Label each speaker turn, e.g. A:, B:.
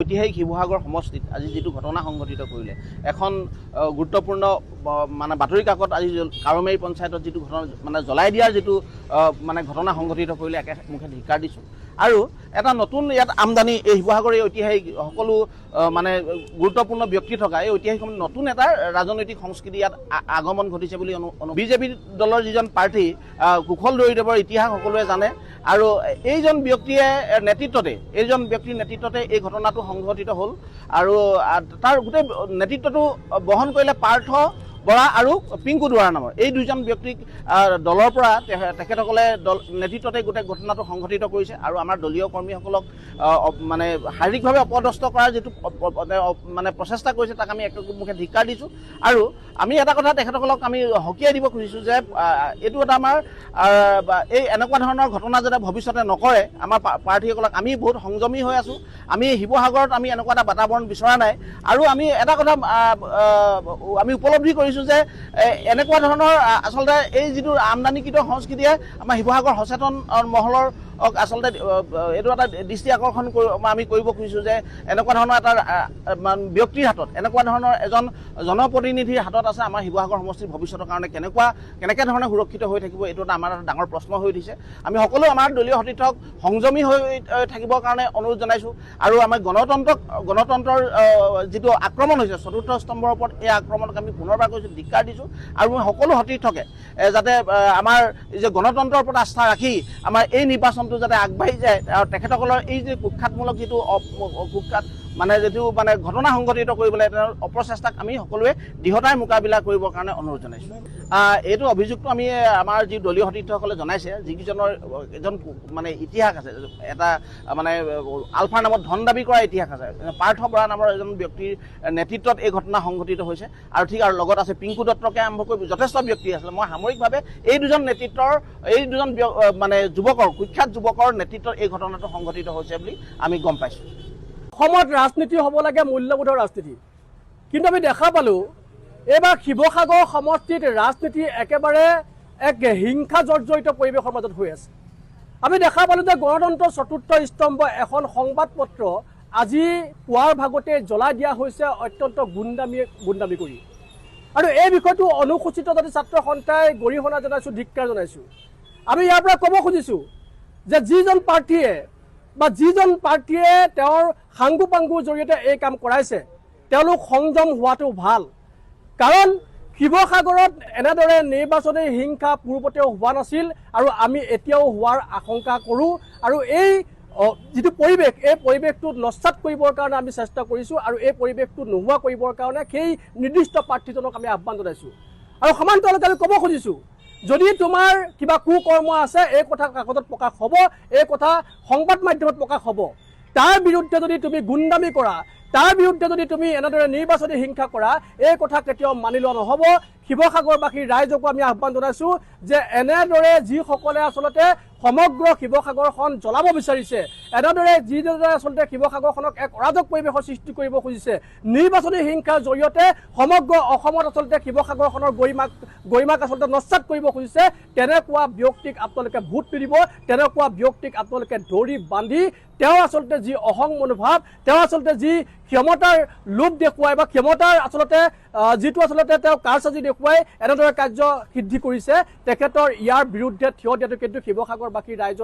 A: ঐতিহাসিক শিৱসাগৰ সমষ্টিত আজি যিটো ঘটনা সংঘটিত কৰিলে এখন গুৰুত্বপূৰ্ণ মানে বাতৰি কাকত আজি কাৱৈমাৰী পঞ্চায়তত যিটো ঘটনা মানে জ্বলাই দিয়াৰ যিটো মানে ঘটনা সংঘটিত কৰিলে একে মুখে ধিক্কাৰ দিছোঁ আৰু এটা নতুন ইয়াত আমদানি এই শিৱসাগৰ এই ঐতিহাসিক সকলো মানে গুৰুত্বপূৰ্ণ ব্যক্তি থকা এই ঐতিহাসিক নতুন এটা ৰাজনৈতিক সংস্কৃতি ইয়াত আগমন ঘটিছে বুলি বিজেপি দলৰ যিজন প্ৰাৰ্থী কুশল দৈদেৱৰ ইতিহাস সকলোৱে জানে আৰু এইজন ব্যক্তিয়ে এইজন ব্যক্তিৰ নেতৃত্বতে এই ঘটনাটো সংঘটিত হ'ল আৰু তাৰ গোটেই নেতৃত্বটো বহন কৰিলে পাৰ্থ বৰা আৰু পিংকু দুৱৰা নামৰ এই দুজন ব্যক্তিক দলৰ পৰা তেখেতসকলে নেতৃত্বতে গোটেই ঘটনাটো সংঘটিত কৰিছে আৰু আমাৰ দলীয় কৰ্মীসকলক মানে শাৰীৰিকভাৱে অপদস্থ কৰাৰ যিটো মানে প্ৰচেষ্টা কৰিছে তাক আমি একমুখে ধিক্কাৰ দিছোঁ আৰু আমি এটা কথা তেখেতসকলক আমি সকীয়াই দিব খুজিছোঁ যে এইটো এটা আমাৰ এই এনেকুৱা ধৰণৰ ঘটনা যাতে ভৱিষ্যতে নকৰে আমাৰ প্ৰাৰ্থীসকলক আমি বহুত সংযমী হৈ আছোঁ আমি শিৱসাগৰত আমি এনেকুৱা এটা বাতাবৰণ বিচৰা নাই আৰু আমি এটা কথা আমি উপলব্ধি কৰিছোঁ যে এনেকুৱা ধৰণৰ আচলতে এই যিটো আমদানিকৃত সংস্কৃতিয়ে আমাৰ শিৱসাগৰ সচেতন মহলৰ আচলতে এইটো এটা দৃষ্টি আকৰ্ষণ আমি কৰিব খুজিছোঁ যে এনেকুৱা ধৰণৰ এটা ব্যক্তিৰ হাতত এনেকুৱা ধৰণৰ এজন জনপ্ৰতিনিধিৰ হাতত আছে আমাৰ শিৱসাগৰ সমষ্টিৰ ভৱিষ্যতৰ কাৰণে কেনেকৈ ধৰণে সুৰক্ষিত হৈ থাকিব এইটো এটা আমাৰ এটা ডাঙৰ প্ৰশ্ন হৈ উঠিছে আমি সকলো আমাৰ দলীয় সতীৰ্থক সংযমী হৈ থাকিবৰ কাৰণে অনুৰোধ জনাইছোঁ আৰু আমাৰ গণতন্ত্ৰৰ যিটো আক্ৰমণ হৈছে চতুৰ্থ স্তম্ভৰ ওপৰত এই আক্ৰমণক আমি পুনৰবাৰ কৈছোঁ ধিক্কাৰ দিছোঁ আৰু মই সকলো সতীৰ্থকে যাতে আমাৰ যে গণতন্ত্ৰৰ ওপৰত আস্থা ৰাখি আমাৰ এই নিৰ্বাচনটো যাতে আগবাঢ়ি যায় আৰু তেখেতসকলৰ এই যে কুখ্যাতমূলক যিটো মানে যিটো মানে ঘটনা সংঘটিত কৰিবলৈ তেওঁৰ অপচেষ্টাক আমি সকলোৱে দৃঢ়তাৰে মোকাবিলা কৰিবৰ কাৰণে অনুৰোধ জনাইছোঁ এইটো অভিযোগটো আমি আমাৰ যি দলীয় সতীৰ্থসকলে জনাইছে যিকেইজনৰ এজন মানে ইতিহাস আছে এটা মানে আলফাৰ নামত ধন দাবী কৰা ইতিহাস আছে পাৰ্থ বৰা নামৰ এজন ব্যক্তিৰ নেতৃত্বত এই ঘটনা সংঘটিত হৈছে আৰু ঠিক আৰু লগত আছে পিংকু দত্তকে আৰম্ভ কৰি যথেষ্ট ব্যক্তি আছিলে মই সামৰিকভাৱে এই দুজন মানে কুখ্যাত যুৱকৰ নেতৃত্বত এই ঘটনাটো সংঘটিত হৈছে বুলি আমি গম পাইছোঁ
B: অসমত ৰাজনীতি হ'ব লাগে মূল্যবোধৰ ৰাজনীতি কিন্তু আমি দেখা পালোঁ এইবাৰ শিৱসাগৰ সমষ্টিত ৰাজনীতি একেবাৰে এক হিংসা জৰ্জৰিত পৰিৱেশৰ মাজত হৈ আছে আমি দেখা পালোঁ যে গণতন্ত্ৰৰ চতুৰ্থ স্তম্ভ এখন সংবাদপত্ৰ আজি পুৱাৰ ভাগতে জ্বলাই দিয়া হৈছে অত্যন্ত গুণ্ডামি কৰি আৰু এই বিষয়টো অনুসূচিত জাতি ছাত্ৰ সন্থাই গৰিহণা জনাইছোঁ ধিক্কাৰ জনাইছোঁ আমি ইয়াৰ পৰা ক'ব খুজিছোঁ যে যিজন প্ৰাৰ্থীয়ে তেওঁৰ সাংগু পাংগুৰ জৰিয়তে এই কাম কৰাইছে তেওঁলোক সংযম হোৱাটো ভাল কাৰণ শিৱসাগৰত এনেদৰে নিৰ্বাচনী হিংসা পূৰ্বতেও হোৱা নাছিল আৰু আমি এতিয়াও হোৱাৰ আশংকা কৰোঁ আৰু এই যিটো পৰিৱেশ এই পৰিৱেশটো নস্যাৎ কৰিবৰ কাৰণে আমি চেষ্টা কৰিছোঁ আৰু এই পৰিৱেশটো নোহোৱা কৰিবৰ কাৰণে সেই নিৰ্দিষ্ট প্ৰাৰ্থীজনক আমি আহ্বান জনাইছোঁ আৰু সমান্তৰালকৈ আমি ক'ব খুজিছোঁ যদি তোমাৰ কিবা কুকৰ্ম আছে এই কথা কাকতত প্ৰকাশ হ'ব এই কথা সংবাদ মাধ্যমত প্ৰকাশ হ'ব তাৰ বিৰুদ্ধে যদি তুমি গুণ্ডামি কৰা তাৰ বিৰুদ্ধে যদি তুমি এনেদৰে নিৰ্বাচনী হিংসা কৰা এই কথা কেতিয়াও মানি লোৱা নহ'ব শিৱসাগৰবাসীৰ ৰাইজকো আমি আহ্বান জনাইছোঁ যে এনেদৰে যিসকলে আচলতে সমগ্ৰ শিৱসাগৰখন জ্বলাব বিচাৰিছে এনেদৰে যিদৰে আচলতে শিৱসাগৰখনক এক অৰাজক পৰিৱেশৰ সৃষ্টি কৰিব খুজিছে নিৰ্বাচনী হিংসাৰ জৰিয়তে সমগ্ৰ অসমত আচলতে শিৱসাগৰখনৰ গৰিমাক আচলতে নস্যাৎ কৰিব খুজিছে তেনেকুৱা ব্যক্তিক আপোনালোকে ভোট নিদিব তেনেকুৱা ব্যক্তিক আপোনালোকে ধৰি বান্ধি তেওঁ আচলতে যি অহং মনোভাৱ তেওঁ আচলতে যি ক্ষমতাৰ লোভ দেখুৱাই বা ক্ষমতাৰ আচলতে যিটো আচলতে তেওঁ কাৰসাজি দেখুৱাই এনেদৰে কাৰ্য সিদ্ধি কৰিছে তেখেতৰ ইয়াৰ বিৰুদ্ধে থিয় দিয়াটো কিন্তু শিৱসাগৰবাসী ৰাইজৰ